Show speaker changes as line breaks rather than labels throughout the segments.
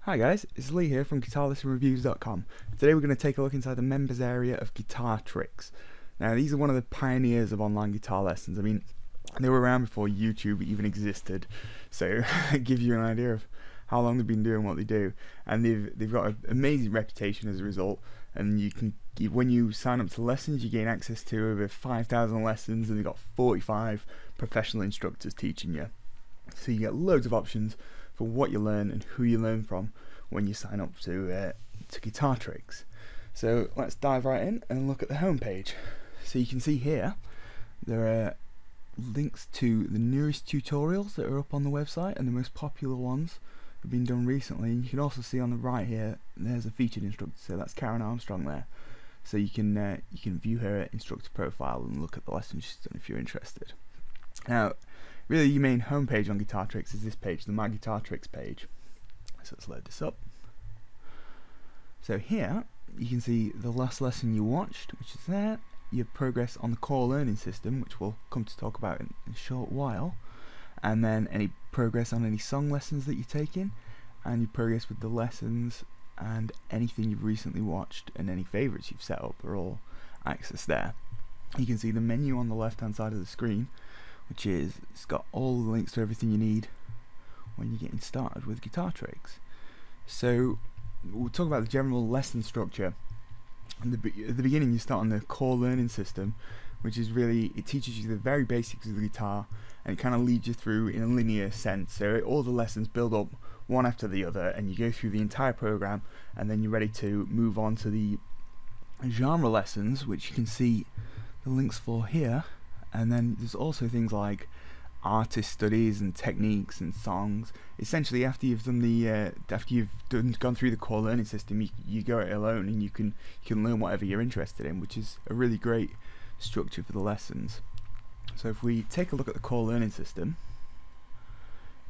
Hi guys, it's Lee here from GuitarLessonReviews.com. Today we're going to take a look inside the members area of Guitartrix. Now these are one of the pioneers of online guitar lessons. I mean, they were around before YouTube even existed, so it gives you an idea of how long they've been doing what they do. And they've got an amazing reputation as a result, and when you sign up to lessons you gain access to over 5,000 lessons, and they've got 45 professional instructors teaching you. So you get loads of options for what you learn and who you learn from when you sign up to Guitartrix. So let's dive right in and look at the home page. So you can see here there are links to the newest tutorials that are up on the website, and the most popular ones have been done recently. And you can also see on the right here there's a featured instructor, so that's Karen Armstrong there. So you can view her instructor profile and look at the lessons she's done if you're interested. Now really your main homepage on Guitartrix is this page, the My Guitartrix page. So let's load this up. So here you can see the last lesson you watched, which is there, your progress on the core learning system, which we'll come to talk about in a short while, and then any progress on any song lessons that you're taking, and your progress with the lessons, and anything you've recently watched, and any favourites you've set up are all accessed there. You can see the menu on the left hand side of the screen, which is, it's got all the links to everything you need when you're getting started with Guitartrix. So we'll talk about the general lesson structure. At the beginning you start on the core learning system, which is really, it teaches you the very basics of the guitar, and it kind of leads you through in a linear sense. So all the lessons build up one after the other, and you go through the entire program, and then you're ready to move on to the genre lessons, which you can see the links for here. And then there's also things like artist studies and techniques and songs. Essentially, after you've done gone through the core learning system, you go it alone, and you can learn whatever you're interested in, which is a really great structure for the lessons. So if we take a look at the core learning system,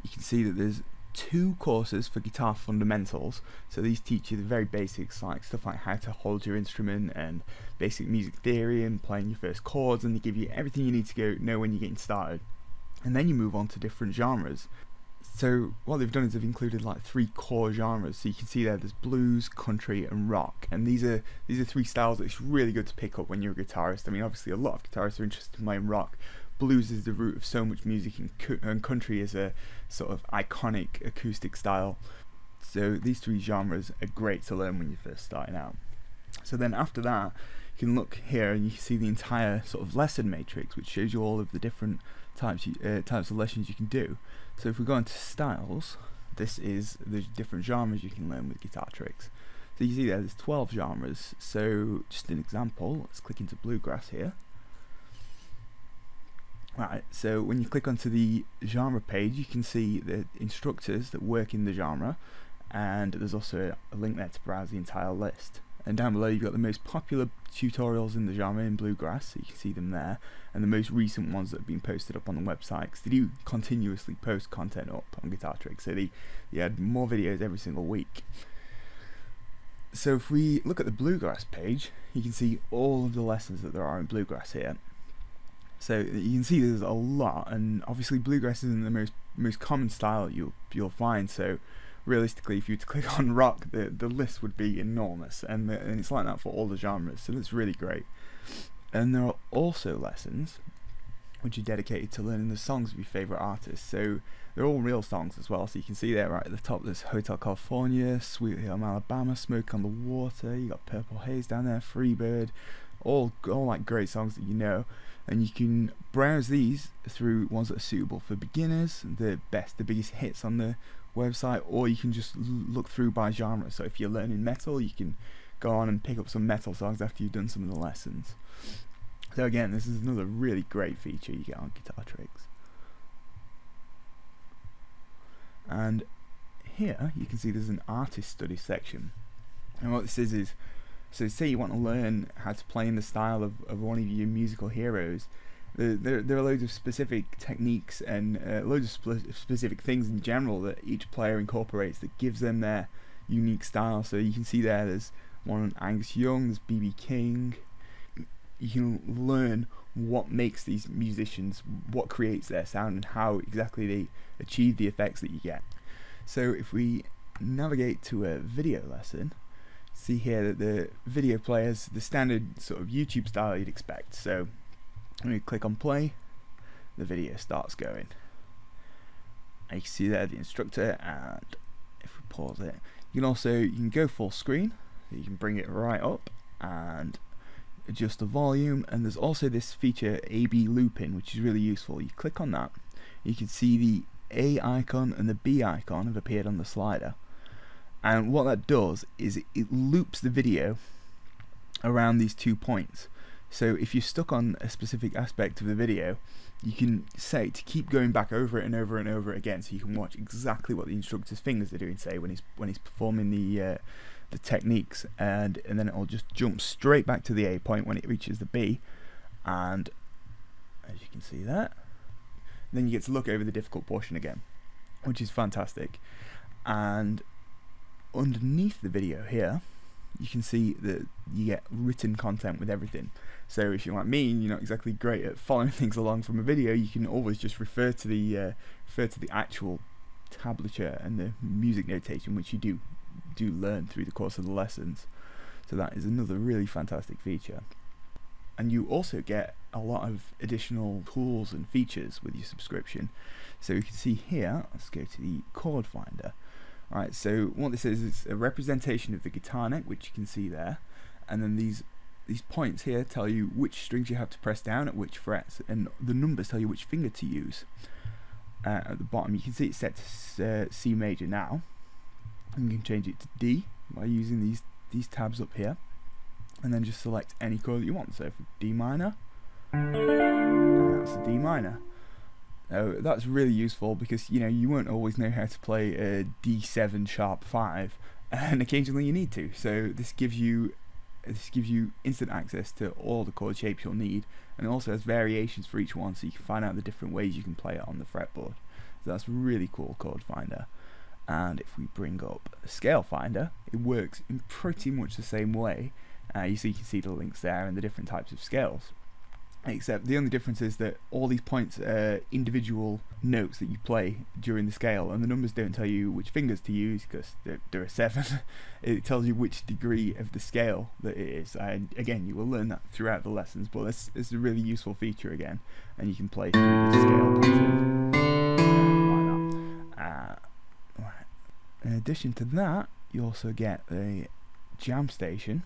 you can see that there's 2 courses for guitar fundamentals. So these teach you the very basics, like stuff like how to hold your instrument and basic music theory and playing your first chords, and they give you everything you need to know when you're getting started. And then you move on to different genres. So what they've done is they've included like 3 core genres. So you can see there's blues, country and rock, and these are 3 styles that it's really good to pick up when you're a guitarist. I mean, obviously a lot of guitarists are interested in playing rock. Blues is the root of so much music, and country is a sort of iconic acoustic style. So these 3 genres are great to learn when you're first starting out. So then after that, you can look here and you can see the entire sort of lesson matrix, which shows you all of the different types of lessons you can do. So if we go into styles, this is the different genres you can learn with Guitartrix. So you see there's 12 genres. So just an example, let's click into bluegrass here. Right, so when you click onto the genre page, you can see the instructors that work in the genre, and there's also a link there to browse the entire list. And down below you've got the most popular tutorials in the genre in bluegrass, so you can see them there, and the most recent ones that have been posted up on the website, because they do continuously post content up on Guitartrix, so they add more videos every single week. So if we look at the bluegrass page, you can see all of the lessons that there are in bluegrass here. So you can see there's a lot, and obviously bluegrass isn't the most common style you'll find. So realistically, if you were to click on rock, the list would be enormous, and it's like that for all the genres. So that's really great. And there are also lessons which are dedicated to learning the songs of your favorite artists. So they're all real songs as well. So you can see there right at the top there's Hotel California, Sweet Home Alabama, Smoke on the Water. You got Purple Haze down there, Freebird, all like great songs that you know. And you can browse these through ones that are suitable for beginners, the biggest hits on the website, or you can just look through by genre. So if you're learning metal, you can go on and pick up some metal songs after you've done some of the lessons. So again, this is another really great feature you get on Guitartrix. And here you can see there's an artist study section, and what this is so say you want to learn how to play in the style of one of your musical heroes. There are loads of specific techniques and loads of specific things in general that each player incorporates that gives them their unique style. So you can see there's one on Angus Young, there's B.B. King. You can learn what makes these musicians, what creates their sound, and how exactly they achieve the effects that you get. So if we navigate to a video lesson, see here that the video player is the standard sort of YouTube style you'd expect. So when you click on play, the video starts going. And you can see there the instructor, and if we pause it, you can go full screen, so you can bring it right up and adjust the volume. And there's also this feature A/B looping, which is really useful. You click on that, you can see the A icon and the B icon have appeared on the slider, and what that does is it loops the video around these 2 points. So if you're stuck on a specific aspect of the video, you can set it to keep going back over it and over and over again, so you can watch exactly what the instructor's fingers are doing, say when he's performing the techniques, and then it'll just jump straight back to the A point when it reaches the B, and as you can see there, then you get to look over the difficult portion again, which is fantastic. And underneath the video here, you can see that you get written content with everything. So if you're like me and you're not exactly great at following things along from a video, you can always just refer to the actual tablature and the music notation, which you do learn through the course of the lessons. So that is another really fantastic feature. And you also get a lot of additional tools and features with your subscription. So you can see here, let's go to the chord finder. Alright, so what this is a representation of the guitar neck, which you can see there, and then these points here tell you which strings you have to press down at which frets, and the numbers tell you which finger to use. At the bottom you can see it's set to C major now, and you can change it to D by using these tabs up here, and then just select any chord that you want. So for D minor, that's a D minor. That's really useful because you won't always know how to play a D7 sharp 5, and occasionally you need to. So this gives you instant access to all the chord shapes you'll need, and it also has variations for each one, so you can find out the different ways you can play it on the fretboard. So that's really cool, chord finder. And if we bring up the scale finder, it works in pretty much the same way. You can see the links there and the different types of scales. Except the only difference is that all these points are individual notes that you play during the scale, and the numbers don't tell you which fingers to use because there are 7. It tells you which degree of the scale that it is. And again, you will learn that throughout the lessons, but it's a really useful feature again, and you can play through the scale pattern like that. Right. In addition to that, you also get a jam station,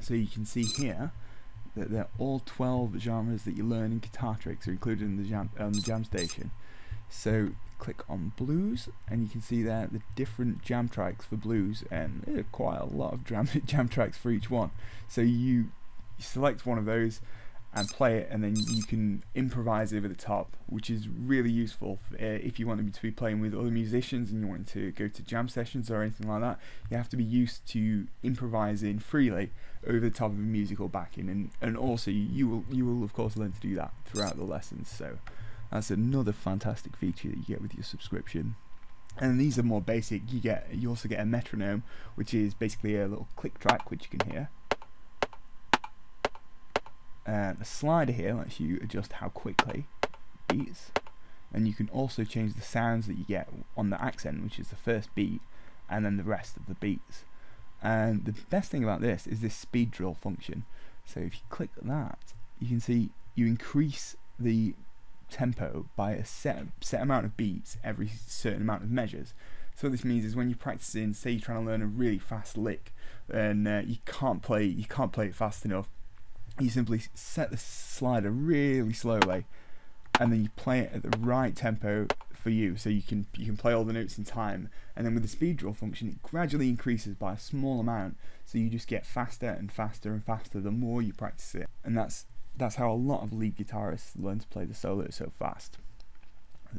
so you can see here that they're all 12 genres that you learn in Guitartrix are included in the jam station. So click on blues, and you can see there the different jam tracks for blues, and there are quite a lot of jam tracks for each one. So you select one of those and play it, and then you can improvise over the top, which is really useful if you want to be playing with other musicians and you want to go to jam sessions or anything like that. You have to be used to improvising freely over the top of a musical backing, and also you will of course learn to do that throughout the lessons. So that's another fantastic feature that you get with your subscription. And these are more basic. You also get a metronome, which is basically a little click track which you can hear. The slider here lets you adjust how quickly it beats, and you can also change the sounds that you get on the accent, which is the first beat, and then the rest of the beats. And the best thing about this is this speed drill function. So if you click that, you can see you increase the tempo by a set amount of beats every certain amount of measures. So what this means is when you're practicing, say you're trying to learn a really fast lick, and you can't play it fast enough, you simply set the slider really slowly, and then you play it at the right tempo for you, so you can play all the notes in time. And then with the speed drill function, it gradually increases by a small amount, so you just get faster and faster and faster the more you practice it. And that's how a lot of lead guitarists learn to play the solo so fast.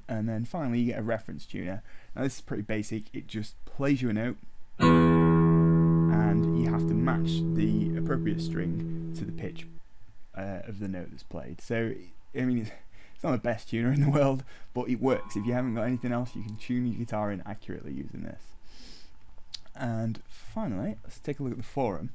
And then finally you get a reference tuner. Now this is pretty basic. It just plays you a note, and you have to match the appropriate string to the pitch of the note that's played. So I mean, it's not the best tuner in the world, but it works. If you haven't got anything else, you can tune your guitar in accurately using this. And finally, let's take a look at the forum.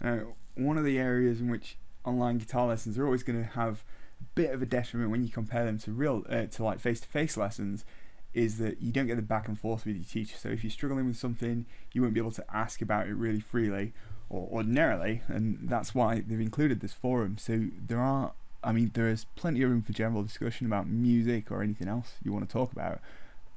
Now, one of the areas in which online guitar lessons are always going to have a bit of a detriment when you compare them to like face-to-face lessons is that you don't get the back and forth with your teacher. So if you're struggling with something, you won't be able to ask about it really freely or ordinarily, and that's why they've included this forum. So there is plenty of room for general discussion about music or anything else you want to talk about.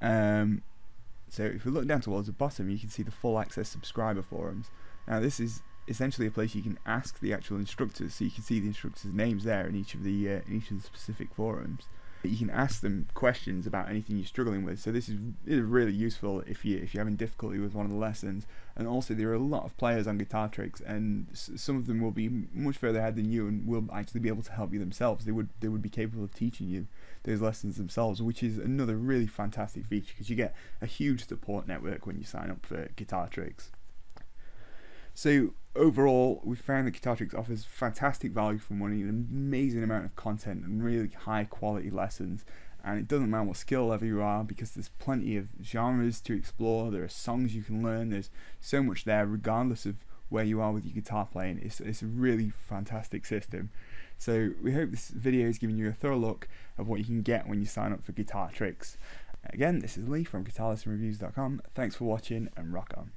So if we look down towards the bottom, you can see the full access subscriber forums. Now this is essentially a place you can ask the actual instructors, so you can see the instructors' names there in each of the specific forums. You can ask them questions about anything you're struggling with. So this is really useful if you're having difficulty with one of the lessons. And also there are a lot of players on Guitar Tricks, and some of them will be much further ahead than you and will actually be able to help you themselves. They would be capable of teaching you those lessons themselves, which is another really fantastic feature, because you get a huge support network when you sign up for Guitar Tricks. So overall, we found that Guitar Tricks offers fantastic value for money, an amazing amount of content and really high quality lessons, and it doesn't matter what skill level you are, because there's plenty of genres to explore, there are songs you can learn, there's so much there regardless of where you are with your guitar playing. It's a really fantastic system. So we hope this video has given you a thorough look of what you can get when you sign up for Guitar Tricks. Again, this is Lee from GuitarLessonReviews.com. Thanks for watching, and rock on.